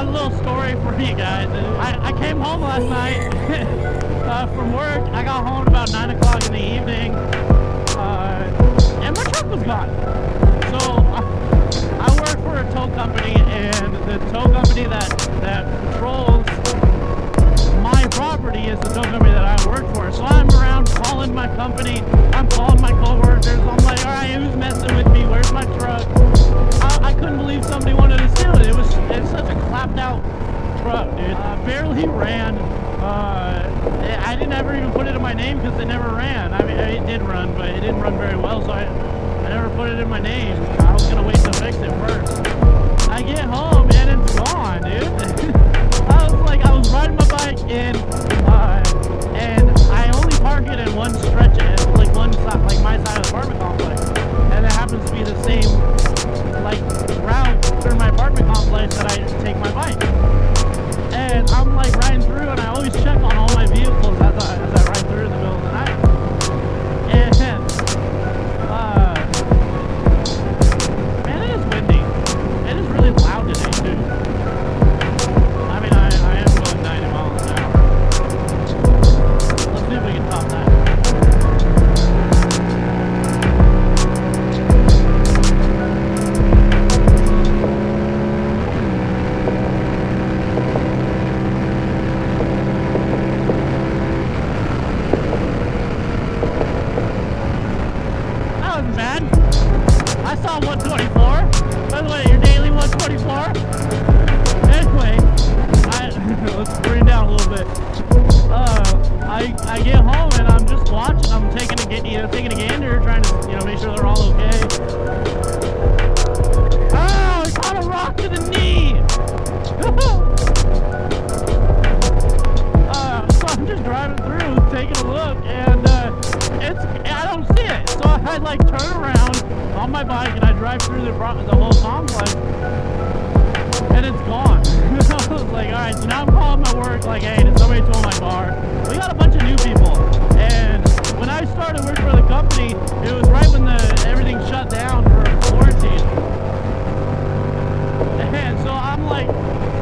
got a little story for you guys. I came home last night from work. I got home about 9 o'clock in the evening, and my truck was gone. So I work for a tow company, and the tow company that patrols my property is the tow company that I work for. So I'm around calling my company, I'm calling my coworkers. I'm like, all right, who's messing with me? Where's my truck? I couldn't believe somebody wanted to steal it. It's such a clapped out truck, dude. Barely ran. I didn't ever even put it in my name because it never ran. I mean, it did run, but it didn't run very well, so I never put it in my name. I was gonna wait to fix it first. I get home and it's gone, dude. I was riding my bike and I only park it in one stretch, like one side, like my side of the apartment complex, and it happens to be the same like route through my apartment complex that I take my bike. And I'm like riding through, and I always check on all my vehicles as I ride through in the middle of the night. And man, it is windy. It is really loud today too. I mean, I am going 90 miles an hour. Let's see if we can top that. That wasn't bad. I saw 124. By the way, your daily 124. Anyway, let's bring it down a little bit. I get home and I'm just watching. I'm taking a gander, trying to make sure they're all okay. Oh, I caught a rock to the knee. So I'm just driving through, taking a look, and I don't see it. So I like turn around on my bike and I drive through the whole complex, and it's gone. I was like, all right, so now I'm calling my work, like, hey, did somebody tow my car? We got a bunch of new people, and when I started working for the company, it was right when everything shut down for quarantine. And so I'm like,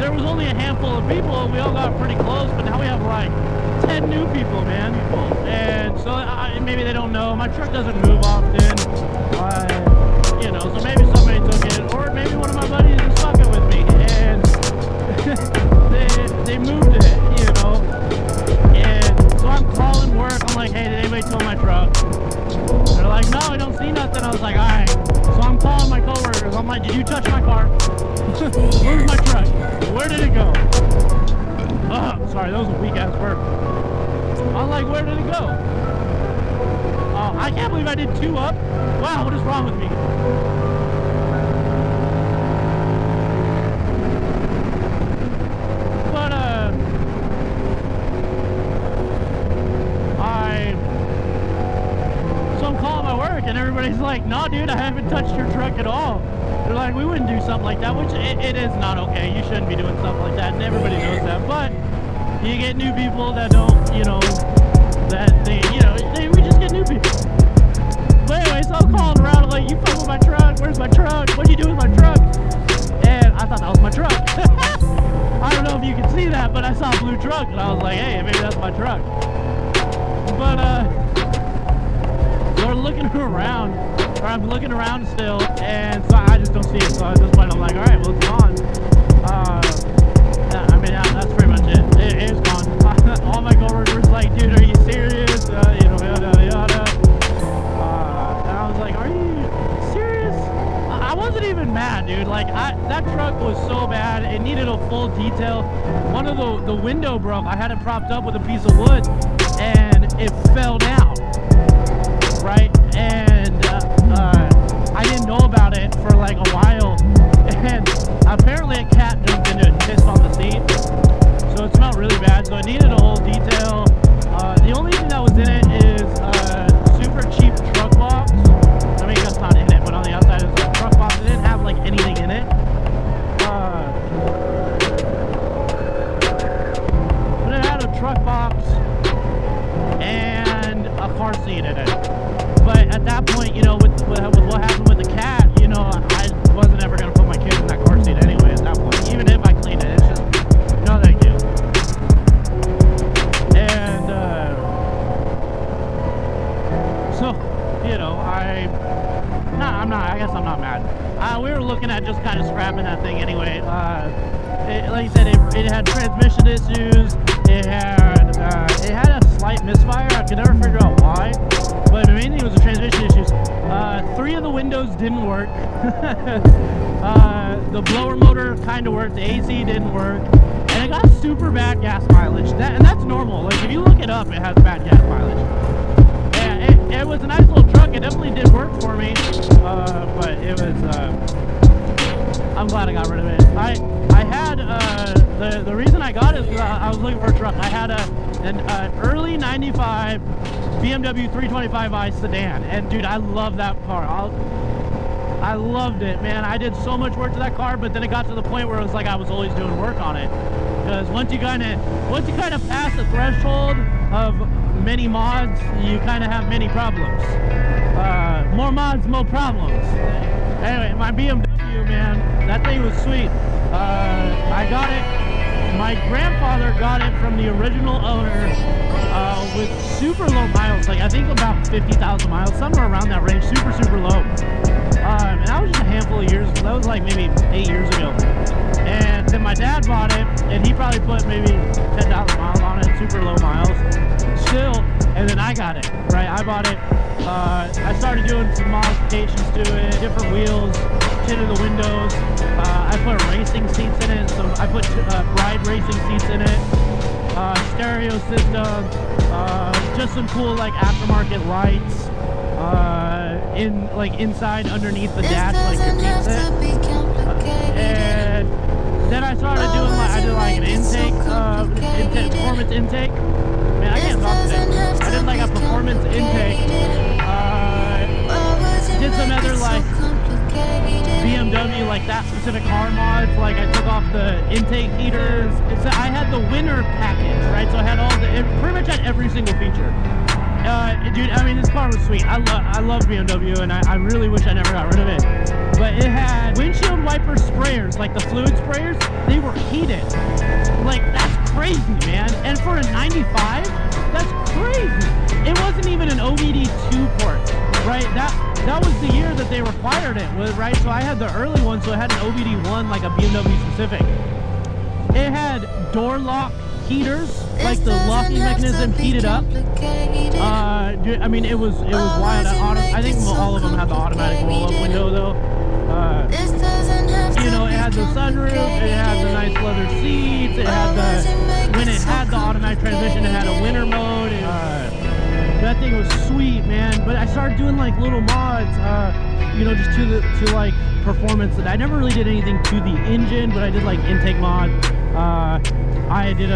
there was only a handful of people, and we all got pretty close, but now we have like 10 new people, man. And so maybe they don't know. My truck doesn't move often, so maybe somebody took it, or maybe one of my buddies is fucking with me, and they moved it, and so I'm calling work. I'm like, hey, did anybody tow my truck? They're like, no, I don't see nothing. I was like, all right. So I'm calling my coworkers. I'm like, did you touch my car? Where's my truck? Where did it go? Oh, sorry, that was a weak ass burp. I'm like, where did it go? Oh, I can't believe I did 2 up. Wow, what is wrong with me? But so I'm calling my work, and everybody's like, no, dude, I haven't touched your truck at all. They're like, we wouldn't do something like that, which it is not okay. You shouldn't be doing stuff like that, and everybody knows that. But you get new people that don't, we just get new people. But anyway, so I'm calling around, I'm like, you fuck with my truck? Where's my truck? What do you do with my truck? And I thought that was my truck. I don't know if you can see that, but I saw a blue truck, and I was like, hey, maybe that's my truck. But we're looking around, or I'm looking around still, and so I just don't see it. So at this point, I'm like, all right, well, it's gone. That's pretty much it. It is gone. All my coworkers were like, dude, are you serious? Yada yada. And I was like, are you serious? I wasn't even mad, dude. Like, that truck was so bad. It needed a full detail. One of the window broke. I had it propped up with a piece of wood, and it fell down. Right? And I didn't know about it for like a while, and apparently a cat jumped into it and pissed on the seat, so it smelled really bad. So it needed a whole detail. The only thing that was in it is a super cheap truck box. I mean, that's not in it, but on the outside it's a truck box. It didn't have like anything in it. But it had a truck box and a car seat in it. But at that point, with what happened with the cat, I wasn't ever going to put my kid in that car seat anyway at that point. Even if I cleaned it, it's just like you said, it had transmission issues. It had a slight misfire. I could never figure out why, but mainly it was the transmission issues. 3 of the windows didn't work. The blower motor kind of worked. The AC didn't work, and it got super bad gas mileage. And that's normal. Like if you look it up, it has bad gas mileage. Yeah, it was a nice little truck. It definitely did work for me, but it was. I'm glad I got rid of it. I had the reason I got it is I was looking for a truck. I had an early '95 BMW 325i sedan, and dude, I love that car. I loved it, man. I did so much work to that car, but then it got to the point where it was like I was always doing work on it. Because once you kind of pass the threshold of many mods, you kind of have many problems. More mods, more problems. Anyway, my BMW, man, that thing was sweet. I got it. My grandfather got it from the original owner with super low miles, like I think about 50,000 miles, somewhere around that range, super low. And that was just a handful of years. That was like maybe 8 years ago. And then my dad bought it, and he probably put maybe 10,000 miles on it, super low miles still. And then I got it, right? I bought it. I started doing some modifications to it, different wheels, tinted the windows. I put racing seats in it, so I put ride racing seats in it. Stereo system, just some cool like aftermarket lights. Inside underneath the dash, like your seat set. And then I started doing I did like an intake, performance intake. Man, I can't talk today. I did like a performance intake. Did some other like BMW, like that specific car mods. Like I took off the intake heaters. I had the winter package, right? So I had it pretty much had every single feature. Dude, I mean, this car was sweet. I love BMW, and I really wish I never got rid of it. But it had windshield wiper sprayers, like the fluid sprayers. They were heated. Like, that's crazy, man. And for a 95, that's crazy. It wasn't even an OBD2 port, right? That was the year that they required it, right? So I had the early one, so it had an OBD1, like a BMW specific. It had door lock heaters, like the locking mechanism heated up. I mean, it was wild. I think all of them had the automatic roll-up window though. You know, it had the sunroof, it had the nice leather seats, it had when it had the automatic transmission, it had a winter mode. That thing was sweet, man. But I started doing like little mods, you know, just to like performance. That I never really did anything to the engine, but I did like intake mod. I did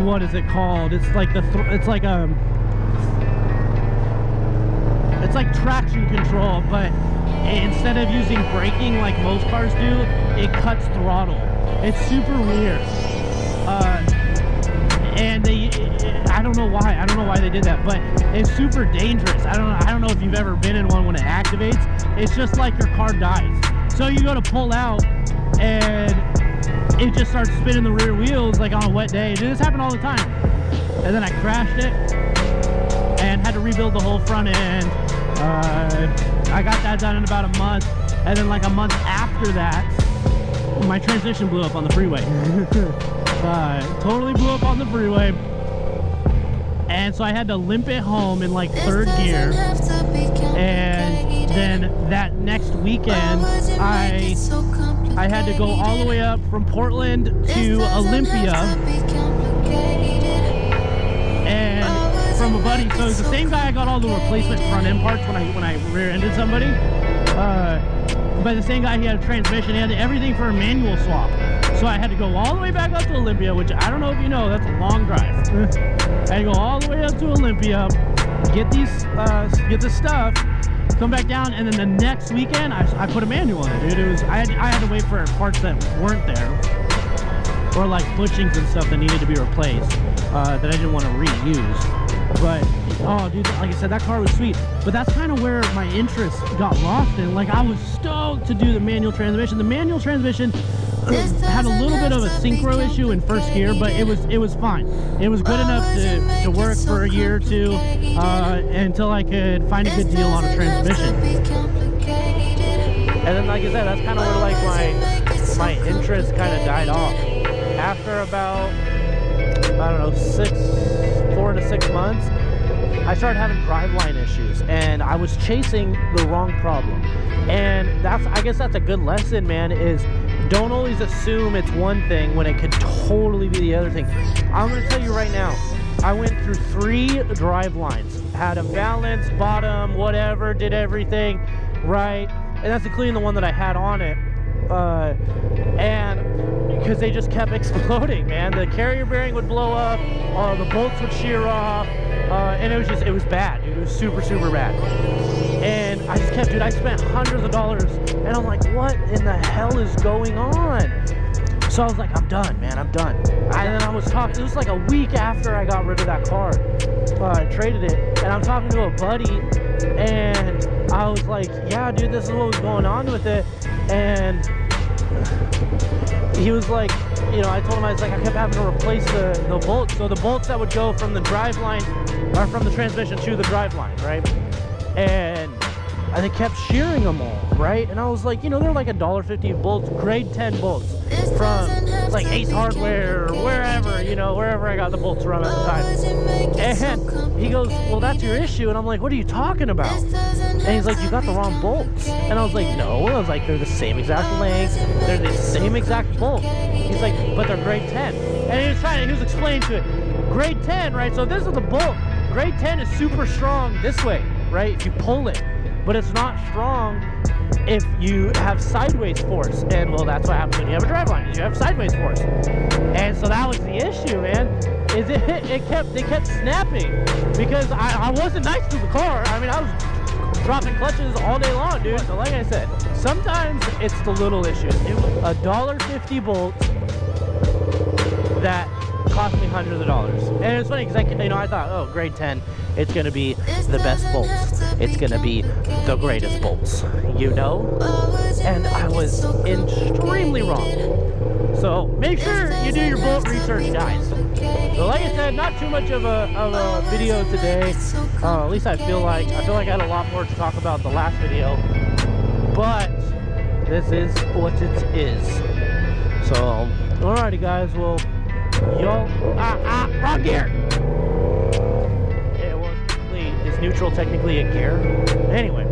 what is it called? It's like it's like traction control, but instead of using braking like most cars do, it cuts throttle. It's super weird. And I don't know why. I don't know why they did that, but it's super dangerous. I don't know if you've ever been in one when it activates. It's just like your car dies. So you go to pull out, and it just starts spinning the rear wheels like on a wet day. This happened all the time. And then I crashed it and had to rebuild the whole front end. I got that done in about a month, and then like a month after that, my transmission blew up on the freeway. Totally blew up on the freeway, and so I had to limp it home in like third gear. And then that next weekend, I had to go all the way up from Portland to Olympia, and from a buddy. So it's the same guy I got all the replacement front end parts when I rear-ended somebody. But the same guy, he had a transmission, he had everything for a manual swap. So I had to go all the way back up to Olympia, which I don't know if you know, that's a long drive. I had to go all the way up to Olympia, get this stuff, come back down, and then the next weekend I put a manual in it, dude. I had to wait for parts that weren't there, or like bushings and stuff that needed to be replaced, that I didn't want to reuse. But oh dude, like I said, that car was sweet. But that's kind of where my interest got lost in. Like, I was stoked to do the manual transmission. The manual transmission had a little bit of a synchro issue in first gear, but it was fine. It was good enough to work for a year or two, until I could find a good deal on a transmission. And then, like I said, that's kind of where like my interest kind of died off. After about, I don't know, 4 to 6 months, I started having driveline issues, and I was chasing the wrong problem. And I guess that's a good lesson, man, is don't always assume it's one thing when it could totally be the other thing. I'm going to tell you right now, I went through 3 drive lines, had them balanced, bottom, whatever, did everything right, and that's including the one that I had on it, and because they just kept exploding, man. The carrier bearing would blow up, the bolts would shear off, and it was bad, dude. It was super, super bad. And I just kept, dude, I spent hundreds of dollars, and I'm like, what in the hell is going on? So I was like, I'm done, man, I'm done. And then I was talking, it was like a week after I got rid of that car. I traded it, and I'm talking to a buddy, and I was like, yeah, dude, this is what was going on with it. And he was like, you know, I told him, I was like, I kept having to replace the bolts. So the bolts that would go from the driveline, or from the transmission to the driveline, right? And they kept shearing them all, right? And I was like, you know, they're like $1.50 bolts, grade 10 bolts from like Ace Hardware or wherever, you know, wherever I got the bolts from at the time. And he goes, well, that's your issue. And I'm like, what are you talking about? And he's like, you got the wrong bolts. And I was like, no. I was like, they're the same exact length, they're the same exact bolt. He's like, but they're grade 10. And he was explaining to it, grade 10, right? So this is the bolt. Grade 10 is super strong this way, right? If you pull it, but it's not strong if you have sideways force. And well, that's what happens when you have a driveline, is you have sideways force. And so that was the issue, man, is they kept snapping, because I wasn't nice to the car. I mean, I was dropping clutches all day long, dude. So like I said, sometimes it's the little issues. It was $1.50 bolt that cost me hundreds of dollars. And it's funny because I thought, oh, grade 10, it's gonna be the best bolts, it's gonna be the greatest bolts, you know. And I was extremely wrong. So make sure you do your bolt research, guys. So like I said, not too much of a video today. At least I feel like I had a lot more to talk about the last video, but this is what it is. So alrighty, guys, well, yo, wrong gear. Is neutral technically a gear? Anyway,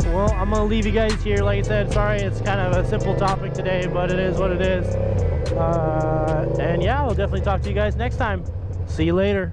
well, I'm gonna leave you guys here. Like I said, sorry, it's kind of a simple topic today, but it is what it is. And yeah, I'll definitely talk to you guys next time. See you later.